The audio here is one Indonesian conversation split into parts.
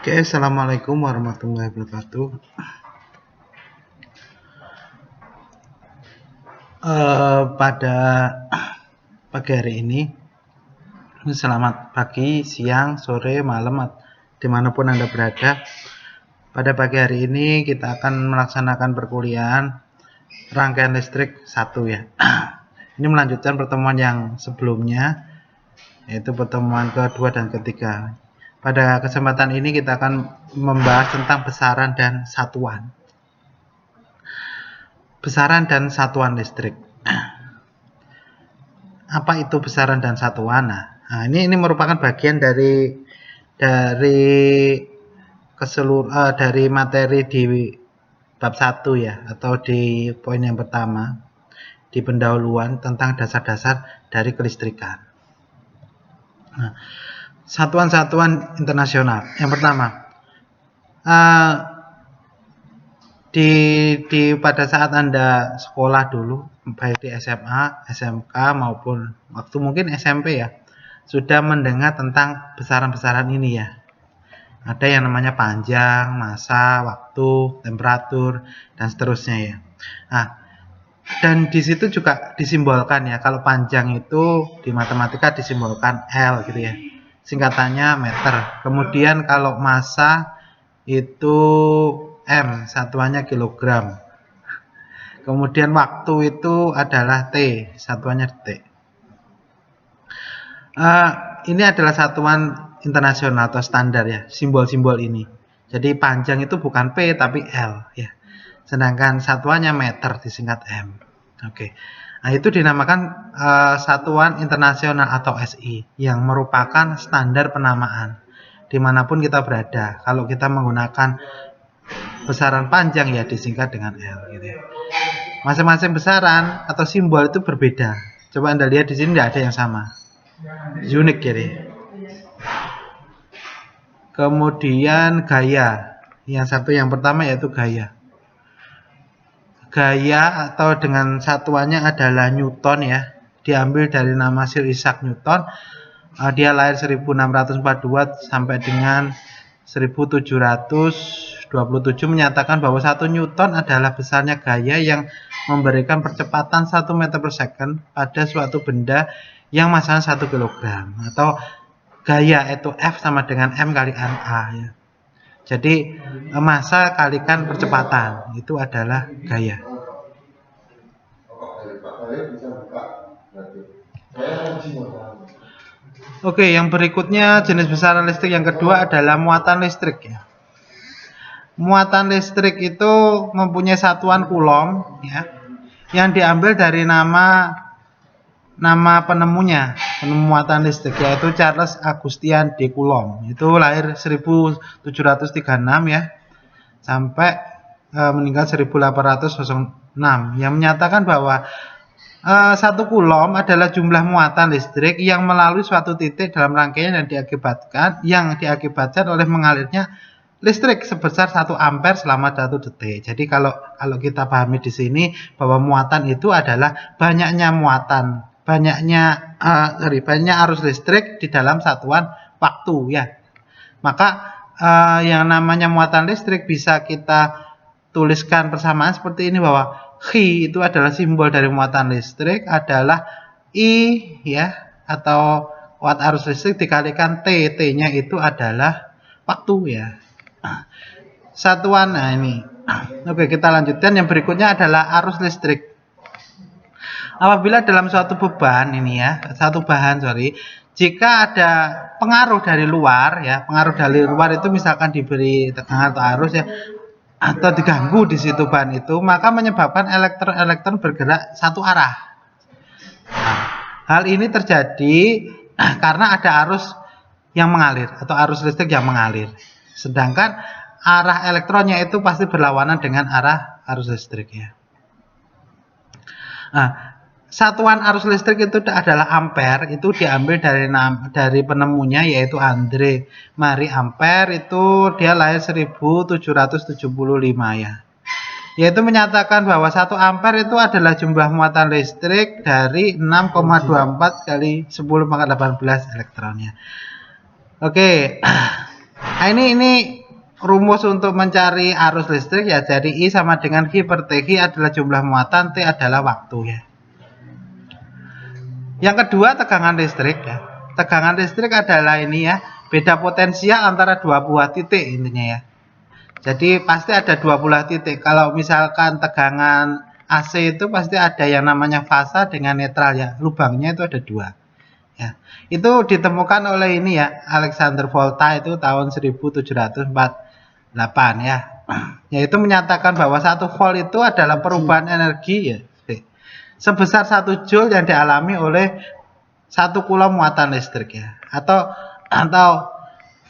Oke, assalamualaikum warahmatullahi wabarakatuh. Pada pagi hari ini, selamat pagi, siang, sore, malam, dimanapun Anda berada. Pada pagi hari ini kita akan melaksanakan perkuliahan rangkaian listrik 1 ya. Ini melanjutkan pertemuan yang sebelumnya, yaitu pertemuan kedua dan ketiga. Pada kesempatan ini kita akan membahas tentang besaran dan satuan. Besaran dan satuan listrik. Apa itu besaran dan satuan? Nah, ini merupakan bagian dari materi di bab 1 ya, atau di poin yang pertama di pendahuluan tentang dasar-dasar dari kelistrikan. Nah, satuan-satuan internasional. Yang pertama, pada saat Anda sekolah dulu, baik di SMA, SMK maupun waktu mungkin SMP ya, sudah mendengar tentang besaran-besaran ini ya. Ada yang namanya panjang, massa, waktu, temperatur, dan seterusnya ya. Nah, dan di situ juga disimbolkan ya, kalau panjang itu di matematika disimbolkan L gitu ya, singkatannya meter. Kemudian kalau massa itu M, satuannya kilogram. Kemudian waktu itu adalah T, satuannya detik. Ini adalah satuan internasional atau standar ya, simbol-simbol ini. Jadi panjang itu bukan P tapi L ya. Sedangkan satuannya meter disingkat M. Oke. Nah, itu dinamakan satuan internasional atau SI yang merupakan standar penamaan dimanapun kita berada. Kalau kita menggunakan besaran panjang ya disingkat dengan L gitu ya. Masing-masing besaran atau simbol itu berbeda. Coba Anda lihat di sini tidak ada yang sama. Unik jadi. Kemudian gaya. Yang pertama yaitu gaya. Gaya atau dengan satuannya adalah Newton ya. Diambil dari nama Sir Isaac Newton. Dia lahir 1642 sampai dengan 1727, menyatakan bahwa 1 Newton adalah besarnya gaya yang memberikan percepatan 1 meter per second pada suatu benda yang masanya 1 kilogram, atau gaya itu F sama dengan M kali NA ya. Jadi massa kalikan percepatan itu adalah gaya. Oke, yang berikutnya jenis besaran listrik yang kedua adalah muatan listrik ya. Muatan listrik itu mempunyai satuan Coulomb ya, yang diambil dari nama penemunya, penemu muatan listrik, yaitu Charles Augustin de Coulomb. Itu lahir 1736 ya, sampai meninggal 1806, yang menyatakan bahwa 1 Coulomb adalah jumlah muatan listrik yang melalui suatu titik dalam rangkaian yang diakibatkan oleh mengalirnya listrik sebesar 1 ampere selama 1 detik. Jadi kalau kita pahami di sini bahwa muatan itu adalah banyaknya arus listrik di dalam satuan waktu ya. Maka yang namanya muatan listrik bisa kita tuliskan persamaan seperti ini, bahwa Q itu adalah simbol dari muatan listrik adalah I ya, atau watt arus listrik dikalikan T. T-nya itu adalah waktu ya. Satuan, nah ini. Oke, kita lanjutkan. Yang berikutnya adalah arus listrik. Apabila dalam suatu bahan jika ada pengaruh dari luar ya, pengaruh dari luar itu misalkan diberi tekanan atau arus ya, atau diganggu di situ bahan itu, maka menyebabkan elektron-elektron bergerak satu arah. Nah, hal ini terjadi karena ada arus yang mengalir atau arus listrik yang mengalir. Sedangkan arah elektronnya itu pasti berlawanan dengan arah arus listrik ya. Nah, satuan arus listrik itu adalah ampere, itu diambil dari penemunya yaitu Andre Marie Ampere. Itu dia lahir 1775 ya. Yaitu menyatakan bahwa 1 ampere itu adalah jumlah muatan listrik dari 6,24 kali 10⁻18 elektronnya. Oke. Nah, ini rumus untuk mencari arus listrik ya. Jadi I sama dengan I per T. I adalah jumlah muatan, T adalah waktu ya. Yang kedua tegangan listrik ya. Tegangan listrik adalah ini ya, beda potensial antara dua buah titik intinya ya. Jadi pasti ada dua buah titik. Kalau misalkan tegangan AC itu pasti ada yang namanya fasa dengan netral ya. Lubangnya itu ada dua. Ya, itu ditemukan oleh ini ya, Alexander Volta itu tahun 1748 ya. Yaitu menyatakan bahwa 1 volt itu adalah perubahan energi ya, sebesar 1 joule yang dialami oleh 1 coulomb muatan listrik ya. Atau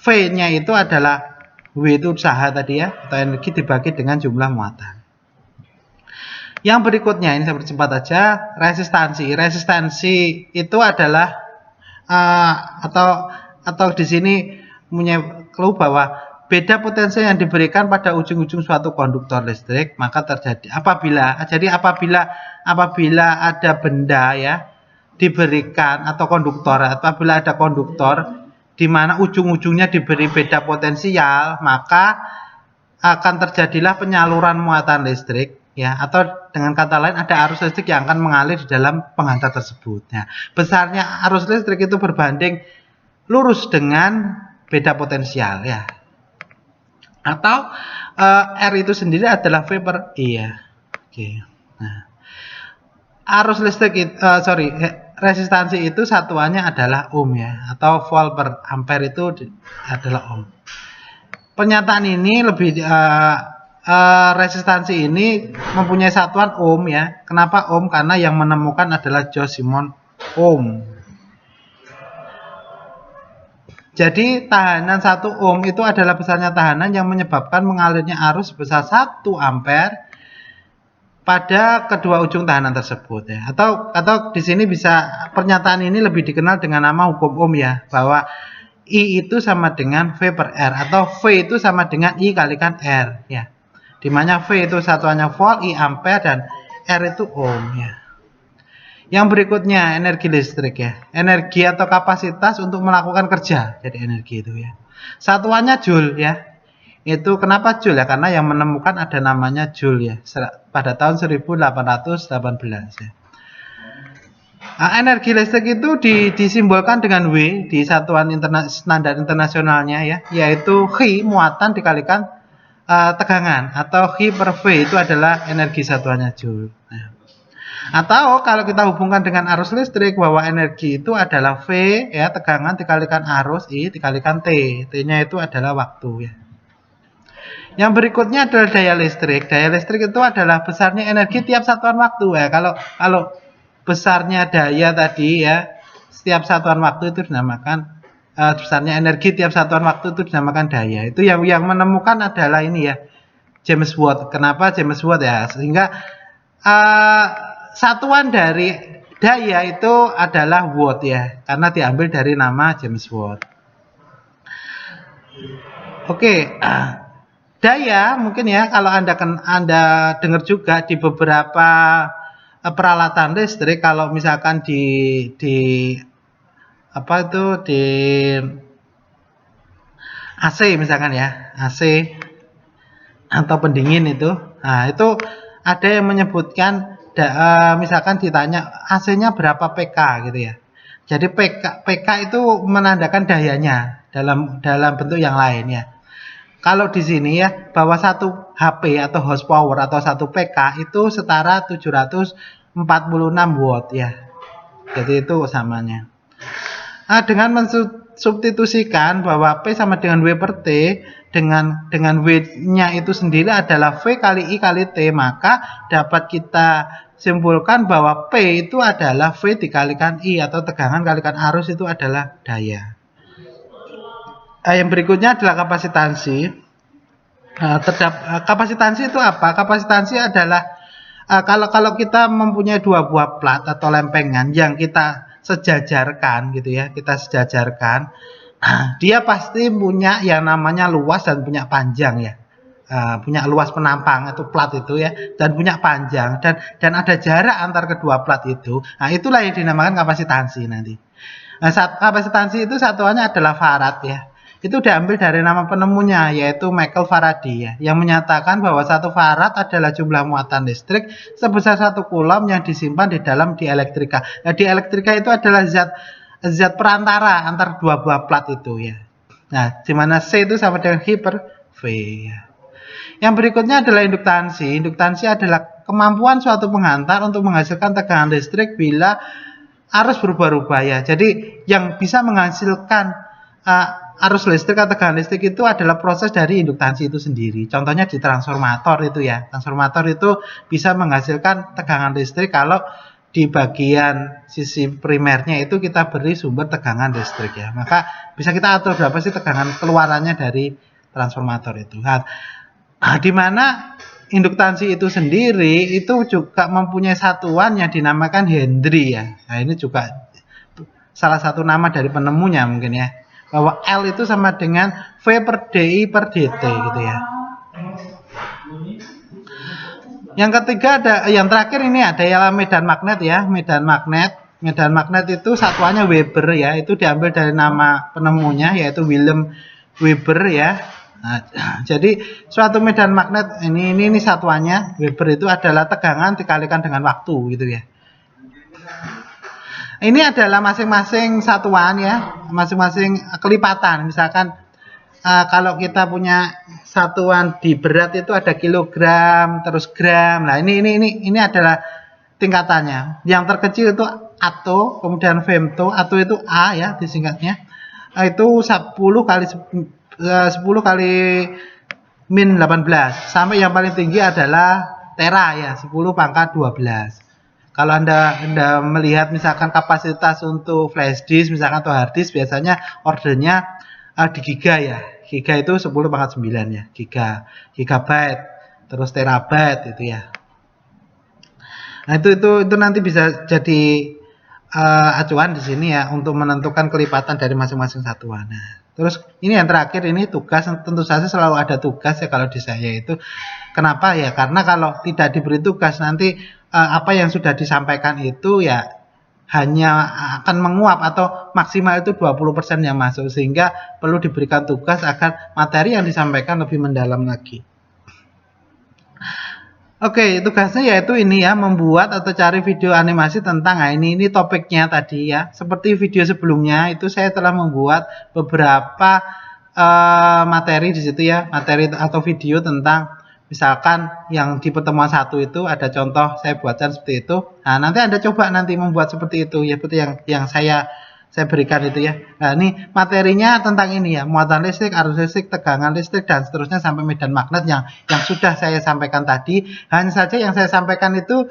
V-nya itu adalah W itu usaha tadi ya, atau energi dibagi dengan jumlah muatan. Yang berikutnya ini saya percepat aja, resistansi. Resistansi itu adalah atau di sini punya clue bahwa beda potensi yang diberikan pada ujung-ujung suatu konduktor listrik maka terjadi apabila ada benda ya diberikan atau konduktor, apabila ada konduktor di mana ujung-ujungnya diberi beda potensial, maka akan terjadilah penyaluran muatan listrik ya, atau dengan kata lain ada arus listrik yang akan mengalir di dalam penghantar tersebut. Ya, besarnya arus listrik itu berbanding lurus dengan beda potensial ya. Atau R itu sendiri adalah V per I ya. Oke. Nah, arus listrik resistansi itu satuannya adalah ohm ya, atau volt per ampere itu adalah ohm. Pernyataan ini lebih resistansi ini mempunyai satuan ohm ya. Kenapa ohm? Karena yang menemukan adalah George Simon Ohm. Jadi tahanan 1 ohm itu adalah besarnya tahanan yang menyebabkan mengalirnya arus sebesar 1 ampere pada kedua ujung tahanan tersebut ya. Atau di sini bisa pernyataan ini lebih dikenal dengan nama hukum ohm ya, bahwa I itu sama dengan V per R, atau V itu sama dengan I kalikan R ya. Dimana V itu satuannya volt, I ampere, dan R itu ohm ya. Yang berikutnya energi listrik ya, energi atau kapasitas untuk melakukan kerja. Jadi energi itu ya, satuannya joule ya. Itu kenapa joule ya, karena yang menemukan ada namanya joule ya, pada tahun 1818 ya. Nah, energi listrik itu disimbolkan dengan W di satuan standar internasionalnya ya, yaitu Chi muatan dikalikan tegangan, atau Chi per V itu adalah energi satuannya joule. Nah, atau kalau kita hubungkan dengan arus listrik, bahwa energi itu adalah V ya, tegangan dikalikan arus I dikalikan T. T-nya itu adalah waktu ya. Yang berikutnya adalah daya listrik. Daya listrik itu adalah besarnya energi tiap satuan waktu ya. Kalau besarnya daya tadi ya, setiap satuan waktu itu dinamakan besarnya energi tiap satuan waktu itu dinamakan daya. Itu yang menemukan adalah ini ya, James Watt. Kenapa James Watt ya? Sehingga satuan dari daya itu adalah watt ya, karena diambil dari nama James Watt. Oke, daya mungkin ya, kalau Anda dengar juga di beberapa peralatan listrik, kalau misalkan di AC misalkan ya, AC atau pendingin itu, nah itu ada yang menyebutkan misalkan ditanya AC-nya berapa PK gitu ya. Jadi PK itu menandakan dayanya dalam bentuk yang lain ya. Kalau di sini ya, bahwa 1 HP atau horsepower atau 1 PK itu setara 746 watt ya. Jadi itu samanya. Nah, dengan mensubstitusikan bahwa P sama dengan W per T, dengan W-nya itu sendiri adalah V kali I kali T, maka dapat kita simpulkan bahwa P itu adalah V dikalikan I, atau tegangan kalikan arus itu adalah daya. Yang berikutnya adalah kapasitansi. Kapasitansi itu apa? Kapasitansi adalah kalau kita mempunyai 2 buah plat atau lempengan yang kita sejajarkan gitu ya, dia pasti punya yang namanya luas dan punya panjang ya, punya luas penampang itu plat itu ya, dan punya panjang, dan ada jarak antar kedua plat itu. Nah, itulah yang dinamakan kapasitansi nanti. Nah, kapasitansi itu satuannya adalah farad ya. itu diambil dari nama penemunya, yaitu Michael Faraday ya, yang menyatakan bahwa 1 farad adalah jumlah muatan listrik sebesar 1 coulomb yang disimpan di dalam dielektrika. Nah, dielektrika itu adalah zat perantara antar dua buah plat itu ya. Nah, di mana C itu sama dengan I per V ya. Yang berikutnya adalah induktansi. Induktansi adalah kemampuan suatu penghantar untuk menghasilkan tegangan listrik bila arus berubah-ubah ya. Jadi yang bisa menghasilkan arus listrik atau tegangan listrik itu adalah proses dari induktansi itu sendiri. Contohnya di transformator itu ya. Transformator itu bisa menghasilkan tegangan listrik kalau di bagian sisi primernya itu kita beri sumber tegangan listrik ya. Maka bisa kita atur berapa sih tegangan keluarannya dari transformator itu. Nah, di mana induktansi itu sendiri itu juga mempunyai satuan yang dinamakan Henry ya. Nah, ini juga salah satu nama dari penemunya mungkin ya. Bahwa L itu sama dengan V per DI per DT gitu ya. Yang ketiga yang terakhir ini ada yang medan magnet ya. Medan magnet itu satuannya Weber ya. Itu diambil dari nama penemunya yaitu Wilhelm Weber ya. Nah, jadi suatu medan magnet ini satuannya Weber itu adalah tegangan dikalikan dengan waktu gitu ya. Ini adalah masing-masing satuan ya, masing-masing kelipatan. Misalkan kalau kita punya satuan di berat itu ada kilogram, terus gram. Nah, ini adalah tingkatannya. Yang terkecil itu atto, kemudian femto, atto itu A ya disingkatnya. Itu 10 kali min 18 sampai yang paling tinggi adalah tera ya, 10 pangkat 12. Kalau Anda melihat misalkan kapasitas untuk flash disk misalkan atau hard disk biasanya ordernya di giga ya. Giga itu 10 pangkat 9 ya, gigabyte, terus terabyte itu ya. Nah, itu nanti bisa jadi acuan di sini ya untuk menentukan kelipatan dari masing-masing satuan. Nah, terus ini yang terakhir ini tugas, tentu saja selalu ada tugas ya kalau di saya itu. Kenapa ya? Karena kalau tidak diberi tugas nanti apa yang sudah disampaikan itu ya hanya akan menguap atau maksimal itu 20% yang masuk, sehingga perlu diberikan tugas agar materi yang disampaikan lebih mendalam lagi. Oke, tugasnya yaitu ini ya, membuat atau cari video animasi tentang ini topiknya tadi ya. Seperti video sebelumnya itu saya telah membuat beberapa materi di situ ya, materi atau video tentang misalkan yang di pertemuan 1 itu ada contoh saya buatkan seperti itu. Nah, nanti Anda coba nanti membuat seperti itu ya, seperti yang saya berikan itu ya. Nah, ini materinya tentang ini ya, muatan listrik, arus listrik, tegangan listrik dan seterusnya sampai medan magnet yang sudah saya sampaikan tadi. Hanya saja yang saya sampaikan itu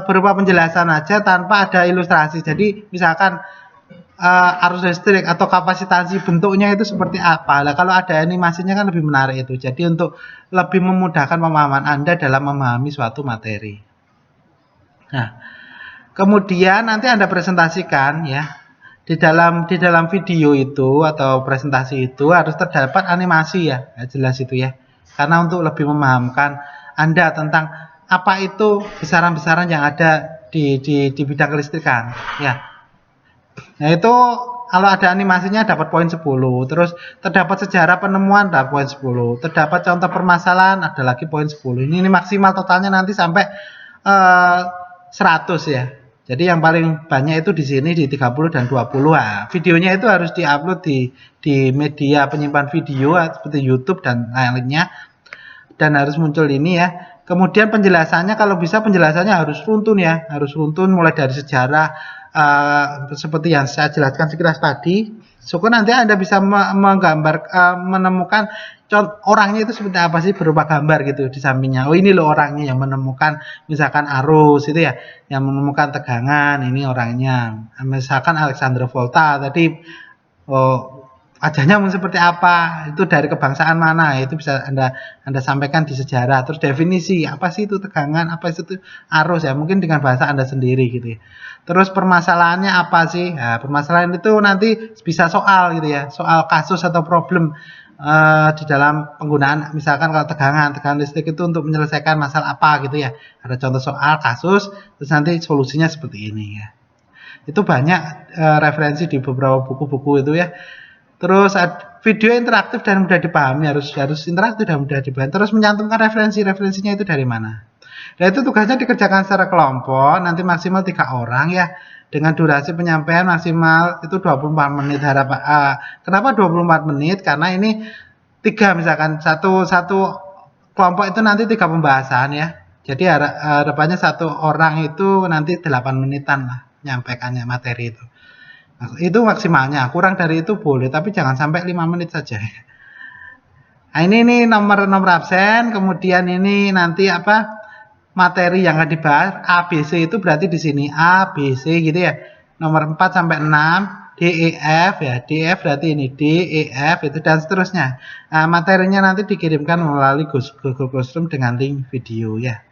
berupa penjelasan aja tanpa ada ilustrasi. Jadi misalkan arus listrik atau kapasitansi bentuknya itu seperti apa. Nah, kalau ada animasinya kan lebih menarik itu. Jadi untuk lebih memudahkan pemahaman Anda dalam memahami suatu materi. Nah, kemudian nanti Anda presentasikan ya. Di dalam video itu atau presentasi itu harus terdapat animasi ya. Nah, jelas itu ya. Karena untuk lebih memahamkan Anda tentang apa itu besaran-besaran yang ada di bidang kelistrikan ya. Nah, itu kalau ada animasinya dapat poin 10, terus terdapat sejarah penemuan dapat poin 10, terdapat contoh permasalahan ada lagi poin 10. Ini maksimal totalnya nanti sampai 100 ya. Jadi yang paling banyak itu di sini di 30 dan 20. Nah, videonya itu harus diupload di media penyimpan video seperti YouTube dan lainnya, dan harus muncul ini ya. Kemudian penjelasannya kalau bisa penjelasannya harus runtun ya, harus runtun mulai dari sejarah seperti yang saya jelaskan sekilas tadi. Syukur nanti Anda bisa menggambar menemukan orangnya itu seperti apa sih berupa gambar gitu di sampingnya. Oh, ini loh orangnya yang menemukan misalkan arus itu ya, yang menemukan tegangan, ini orangnya. Misalkan Alexander Volta tadi wajahnya seperti apa, itu dari kebangsaan mana, itu bisa Anda sampaikan di sejarah. Terus definisi apa sih itu tegangan, apa sih itu arus ya, mungkin dengan bahasa Anda sendiri gitu ya. Terus permasalahannya apa sih? Nah, permasalahan itu nanti bisa soal gitu ya, soal kasus atau problem di dalam penggunaan misalkan kalau tegangan listrik itu untuk menyelesaikan masalah apa gitu ya. Ada contoh soal kasus, terus nanti solusinya seperti ini ya. Itu banyak referensi di beberapa buku-buku itu ya. Terus video interaktif dan mudah dipahami, harus interaktif dan mudah dipahami. Terus menyantumkan referensinya itu dari mana. Nah, itu tugasnya dikerjakan secara kelompok, nanti maksimal 3 orang ya. Dengan durasi penyampaian maksimal itu 24 menit. Kenapa 24 menit? Karena ini 3 misalkan satu kelompok itu nanti 3 pembahasan ya. Jadi harapannya satu orang itu nanti 8 menitan lah nyampaikannya materi itu. Itu maksimalnya, kurang dari itu boleh, tapi jangan sampai 5 menit saja. Nah, ini nomor absen, kemudian ini nanti apa materi yang akan dibahas ABC itu berarti di sini A, B, C gitu ya. Nomor 4 sampai 6, D, E, F ya. D, F berarti ini D, E, F itu dan seterusnya. Nah, materinya nanti dikirimkan melalui Google Classroom dengan link video ya.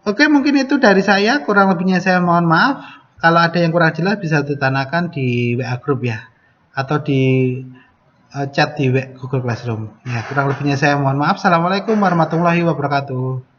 Oke, mungkin itu dari saya, kurang lebihnya saya mohon maaf. Kalau ada yang kurang jelas bisa ditanyakan di WA group ya, atau di chat di Google Classroom. Ya, kurang lebihnya saya mohon maaf. Assalamualaikum warahmatullahi wabarakatuh.